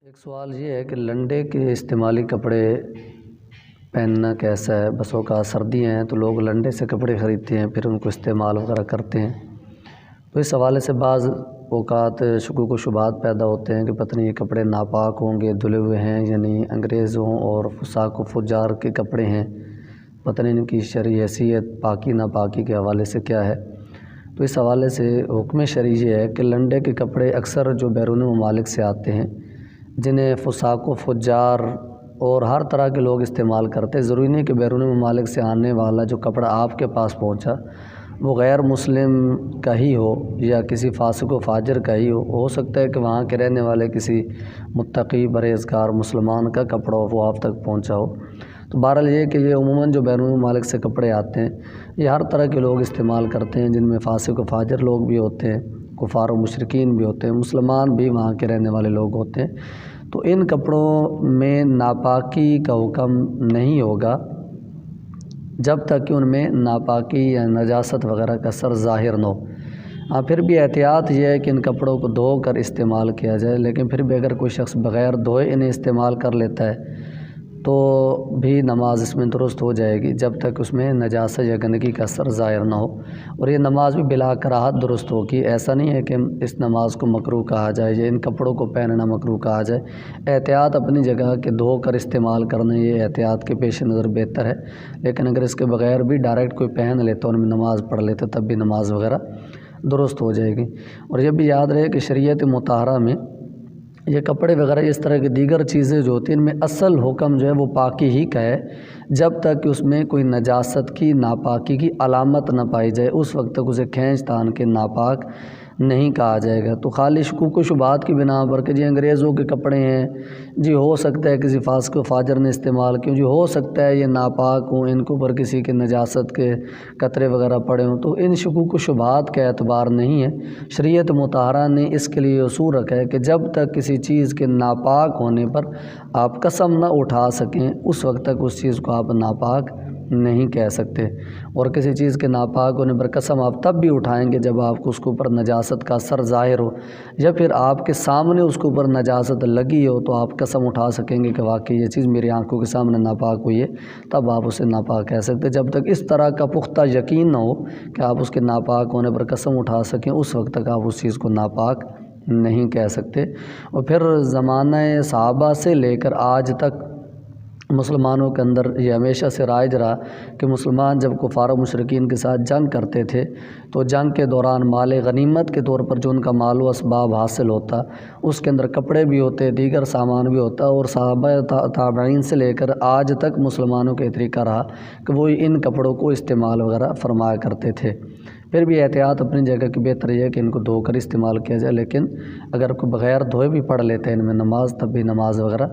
ایک سوال یہ ہے کہ لنڈے کے استعمالی کپڑے پہننا کیسا ہے؟ بس اوقات سردیاں ہیں تو لوگ لنڈے سے کپڑے خریدتے ہیں، پھر ان کو استعمال وغیرہ کرتے ہیں۔ تو اس حوالے سے بعض اوقات شکوک و شبہات پیدا ہوتے ہیں کہ پتہ نہیں یہ کپڑے ناپاک ہوں گے، دھلے ہوئے ہیں، یعنی انگریزوں اور فساق و فجار کے کپڑے ہیں، پتہ نہیں ان کی شرعی حیثیت پاکی ناپاکی کے حوالے سے کیا ہے۔ تو اس حوالے سے حکم شرعی یہ ہے کہ لنڈے کے کپڑے اکثر جو بیرون ممالک سے آتے ہیں، جنہیں فساق و فجار اور ہر طرح کے لوگ استعمال کرتے ہیں، ضروری نہیں کہ بیرون ممالک سے آنے والا جو کپڑا آپ کے پاس پہنچا وہ غیر مسلم کا ہی ہو یا کسی فاسق و فاجر کا ہی ہو سکتا ہے کہ وہاں کے رہنے والے کسی متقی پرہیزگار مسلمان کا کپڑا وہ آپ تک پہنچا ہو۔ تو بہرحال یہ کہ یہ عموماً جو بیرون ممالک سے کپڑے آتے ہیں یہ ہر طرح کے لوگ استعمال کرتے ہیں، جن میں فاسق و فاجر لوگ بھی ہوتے ہیں، کفار و مشرکین بھی ہوتے ہیں، مسلمان بھی وہاں کے رہنے والے لوگ ہوتے ہیں۔ تو ان کپڑوں میں ناپاکی کا حکم نہیں ہوگا جب تک کہ ان میں ناپاکی یا نجاست وغیرہ کا اثر ظاہر نہ ہو۔ پھر بھی احتیاط یہ ہے کہ ان کپڑوں کو دھو کر استعمال کیا جائے، لیکن پھر بھی اگر کوئی شخص بغیر دھوئے انہیں استعمال کر لیتا ہے تو بھی نماز اس میں درست ہو جائے گی جب تک اس میں نجاست یا گندگی کا اثر ظاہر نہ ہو، اور یہ نماز بھی بلا کراہت درست ہوگی۔ ایسا نہیں ہے کہ اس نماز کو مکروہ کہا جائے یا ان کپڑوں کو پہننا مکروہ کہا جائے۔ احتیاط اپنی جگہ کہ دھو کر استعمال کرنا یہ احتیاط کے پیش نظر بہتر ہے، لیکن اگر اس کے بغیر بھی ڈائریکٹ کوئی پہن لیتا ان میں نماز پڑھ لیتا تب بھی نماز وغیرہ درست ہو جائے گی۔ اور یہ بھی یاد رہے کہ شریعت مطہرہ میں یہ کپڑے وغیرہ اس طرح کی دیگر چیزیں جو ہوتی ہیں ان میں اصل حکم جو ہے وہ پاکی ہی کا ہے، جب تک کہ اس میں کوئی نجاست کی ناپاکی کی علامت نہ پائی جائے اس وقت تک اسے کھینچ تان کے ناپاک نہیں کہا جائے گا۔ تو خالی شکوک و شبہات کی بنا پر کہ جی انگریزوں کے کپڑے ہیں، جی ہو سکتا ہے کسی فاسق و فاجر نے استعمال کیوں، جی ہو سکتا ہے یہ ناپاک ہوں، ان کے اوپر کسی کے نجاست کے قطرے وغیرہ پڑے ہوں، تو ان شکوک و شبہات کا اعتبار نہیں ہے۔ شریعت مطہرہ نے اس کے لیے اصول رکھا ہے کہ جب تک کسی چیز کے ناپاک ہونے پر آپ قسم نہ اٹھا سکیں اس وقت تک اس چیز کو آپ ناپاک نہیں کہہ سکتے، اور کسی چیز کے ناپاک ہونے پر قسم آپ تب بھی اٹھائیں گے جب آپ کو اس کے اوپر نجاست کا اثر ظاہر ہو، یا پھر آپ کے سامنے اس کے اوپر نجاست لگی ہو تو آپ قسم اٹھا سکیں گے کہ واقعی یہ چیز میری آنکھوں کے سامنے ناپاک ہوئی ہے، تب آپ اسے ناپاک کہہ سکتے۔ جب تک اس طرح کا پختہ یقین نہ ہو کہ آپ اس کے ناپاک ہونے پر قسم اٹھا سکیں اس وقت تک آپ اس چیز کو ناپاک نہیں کہہ سکتے۔ اور پھر زمانہ صحابہ سے لے کر آج تک مسلمانوں کے اندر یہ ہمیشہ سے رائج رہا کہ مسلمان جب کفار و مشرکین کے ساتھ جنگ کرتے تھے تو جنگ کے دوران مال غنیمت کے طور پر جو ان کا مال و اسباب حاصل ہوتا اس کے اندر کپڑے بھی ہوتے، دیگر سامان بھی ہوتا، اور صحابہ تابعین سے لے کر آج تک مسلمانوں کا طریقہ رہا کہ وہ ان کپڑوں کو استعمال وغیرہ فرمایا کرتے تھے۔ پھر بھی احتیاط اپنی جگہ کی بہتر یہ ہے کہ ان کو دھو کر استعمال کیا جائے، لیکن اگر کوئی بغیر دھوئے بھی پڑھ لیتے ہیں ان میں نماز تب بھی نماز وغیرہ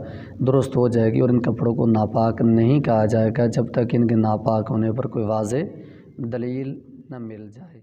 درست ہو جائے گی، اور ان کپڑوں کو ناپاک نہیں کہا جائے گا جب تک ان کے ناپاک ہونے پر کوئی واضح دلیل نہ مل جائے۔